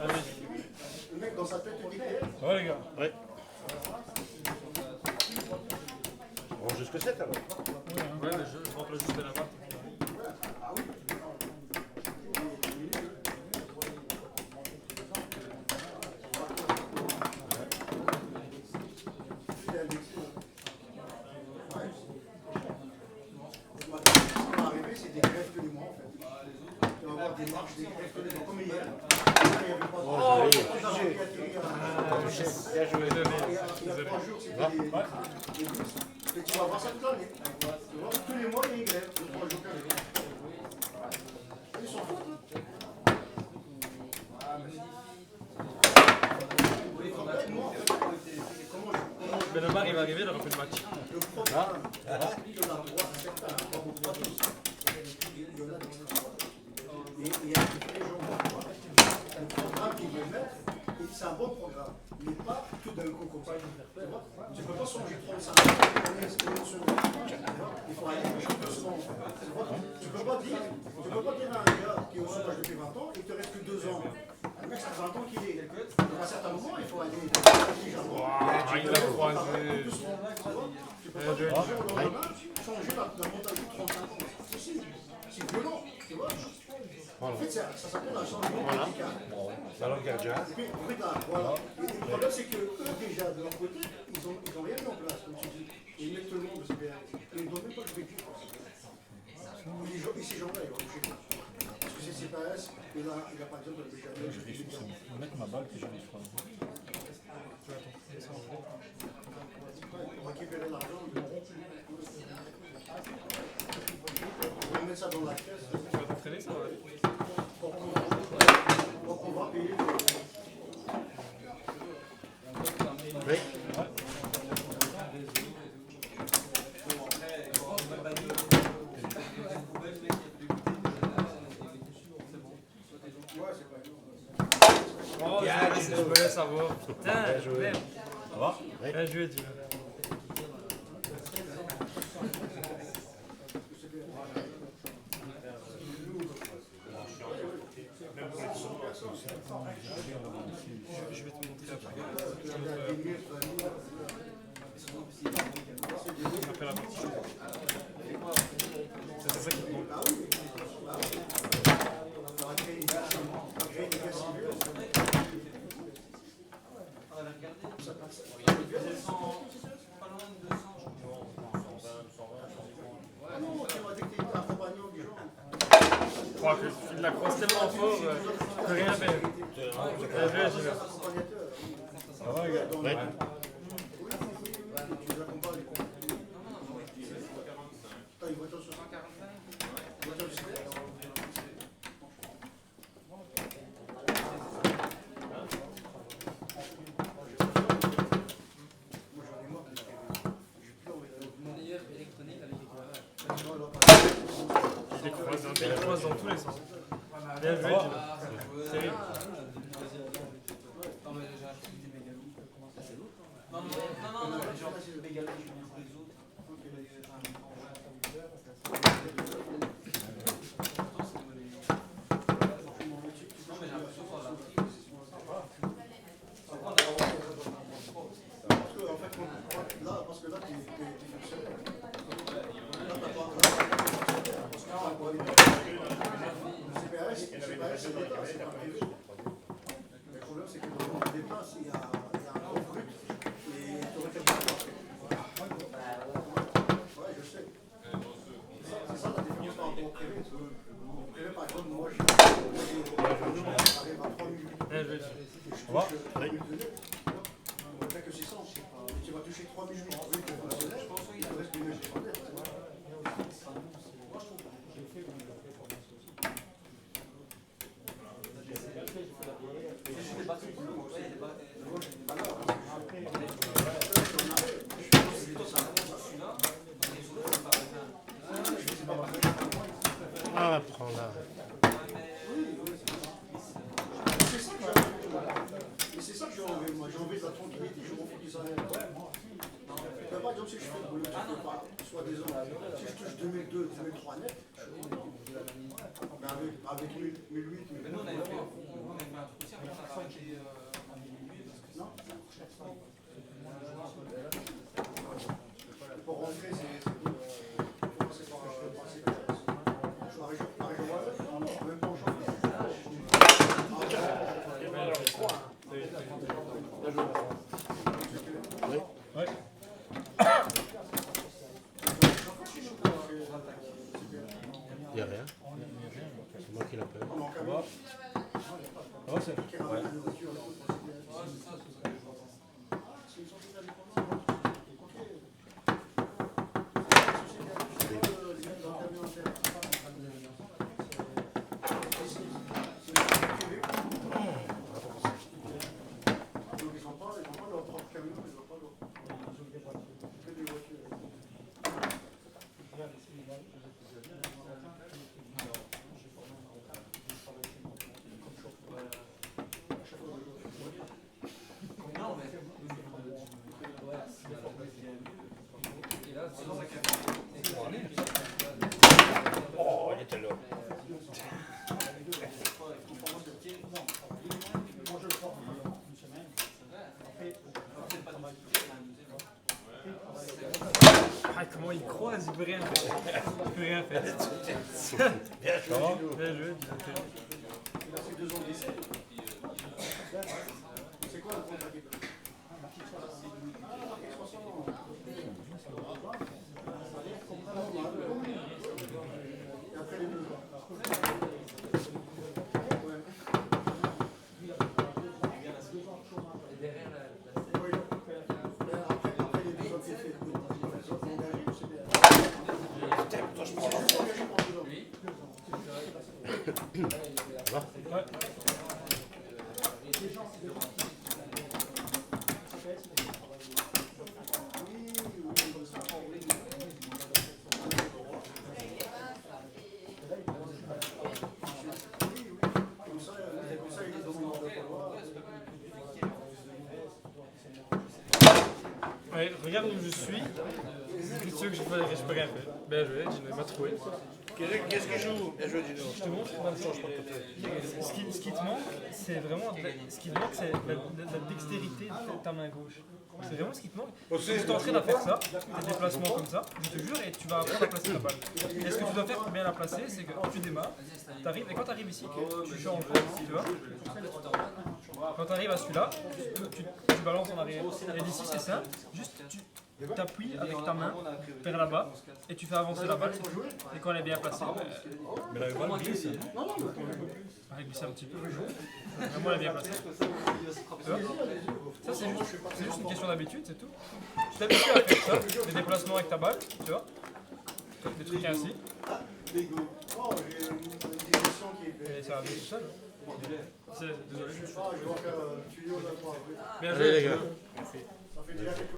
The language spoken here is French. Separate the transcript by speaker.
Speaker 1: Le mec dans sa tête te dit que...
Speaker 2: Ouais, les gars.
Speaker 3: Ouais. On range ce que c'est alors.
Speaker 2: Ouais, mais je rentre juste de là-bas.
Speaker 1: Ah oui. C'est des greffes tous les mois en fait. Tu vas avoir des marches, des greffes tous les mois, comme hier.
Speaker 3: Oh,
Speaker 1: Il y a 3 jours, c'était des bus. Et tu vas voir ça toute l'année. Tu vois, tous les mois, il y a une grève. 3 jours qu'un jour. Ils sont fous.
Speaker 2: Benomar, il va arriver, il aura plus de match.
Speaker 1: Le programme de la droite, c'est pas tous. Et il y a des gens le programme qu'ils veulent mettre, c'est un bon programme, mais pas tout d'un coup comme ça. Tu ne peux pas changer 35 ans, il faut aller doucement. Tu ne peux pas dire à un gars qui est au chômage depuis 20 ans, il te reste que 2 ans. Le mec, ça fait 20 ans qu'il est. À un certain moment, il faut aller intelligemment.
Speaker 2: Il l'a croisé.
Speaker 1: Tu peux pas dire au lendemain, changer la mentalité de 35 ans. C'est possible. C'est violent, tu vois. En fait, ça s'appelle un changement radical.
Speaker 3: Alors, gardien.
Speaker 1: Et puis, en fait, là, voilà. Et le problème, c'est que eux, déjà, de leur côté, ils ont rien mis en place, comme tu dis. Et ils mettent tout le monde au CPR. Et ils ne donnent même pas le vécu. Et ces gens-là, ils vont toucher quoi? Parce que c'est CPS, et là, il a par exemple le BGA.
Speaker 4: Je vais mettre ma balle que j'ai mis froid.
Speaker 1: Pour récupérer l'argent, on va mettre ça dans la caisse.
Speaker 2: Tu vas t'entraîner, ça va aller.
Speaker 1: Donc on va payer.
Speaker 3: Oui.
Speaker 2: Oh, je me laisse avoir. Putain, merde.
Speaker 4: Ça va?
Speaker 2: Bien joué, tu vois. Je vais te montrer après. Après la partie. C'est ça qui te manque. Je crois qu'il la croise tellement fort que rien fait.
Speaker 4: Ça va, les gars?
Speaker 3: Ouais.
Speaker 2: Il les croise dans tous les sens. Bien joué, c'est lui.
Speaker 1: Tu vas toucher 3 millions de professionnels, il te reste une
Speaker 3: Ah, prends là.
Speaker 1: C'est ça que j'ai enlevé, moi. J'ai enlevé de la tranquillité, je m'en fous qu'ils arrêtent. Par exemple, si je fais le boulot, je peux pas, soit disons, si je touche 2002, 2003 net, je suis content. Mais avec 1008, 1009,
Speaker 4: Ça va, c'est.
Speaker 1: qui ramènent la nourriture. C'est une société indépendante. Ils n'ont pas leur propre camion, ils n'ont pas leur que des voitures.
Speaker 3: Oh, il était là.
Speaker 2: Ah, comment il croise, il peut rien faire. Il peut rien faire.
Speaker 3: Bien joué, Gino.
Speaker 2: Bien joué.
Speaker 1: Il a fait 2 ans d'essai. C'est quoi le contrat qu'il peut Et après les 2 ans. Après les 2 ans qu'il fait.
Speaker 3: Toi, je prends l'enfant.
Speaker 2: Ouais. Ouais, regarde où je suis. Qu'est-ce que tu veux que je fasse? Je peux rien faire. Bien joué, Gino m'a trouvé.
Speaker 3: Qu'est-ce qu'il joue? Bien joué, Gino.
Speaker 2: Je te montre. Ce qui te manque, c'est vraiment. Ce qui te manque, c'est la dextérité de ta main gauche. C'est vraiment ce qui te manque. Si tu t'entraînes à faire ça, tes déplacements comme ça, je te jure, et tu vas apprendre à placer la balle. Et ce que tu dois faire pour bien la placer, c'est que tu démarres, t'arrives, et quand tu arrives ici, tu changes, tu vois. Quand tu arrives à celui-là, tu balances en arrière. Et d'ici, c'est ça, juste tu t'appuies avec ta main vers là-bas, et tu fais avancer la balle, c'est tout. Et quand elle est bien placée,
Speaker 4: Mais la balle glisse.
Speaker 2: elle glisse un petit peu. Vraiment, elle est bien placée. Tu vois? Ça, c'est juste une question d'habitude, c'est tout. Tu t'habitues à faire ça, des déplacements avec ta balle, tu vois, des trucs ainsi,
Speaker 1: Oh, j'ai une digression qui est faite.
Speaker 2: et ça va venir tout seul. Désolé.
Speaker 1: Je vais faire un tuyau là pour après.
Speaker 2: Bien
Speaker 3: Allez,
Speaker 2: joué.
Speaker 3: les gars.
Speaker 1: Ça fait déjà quelques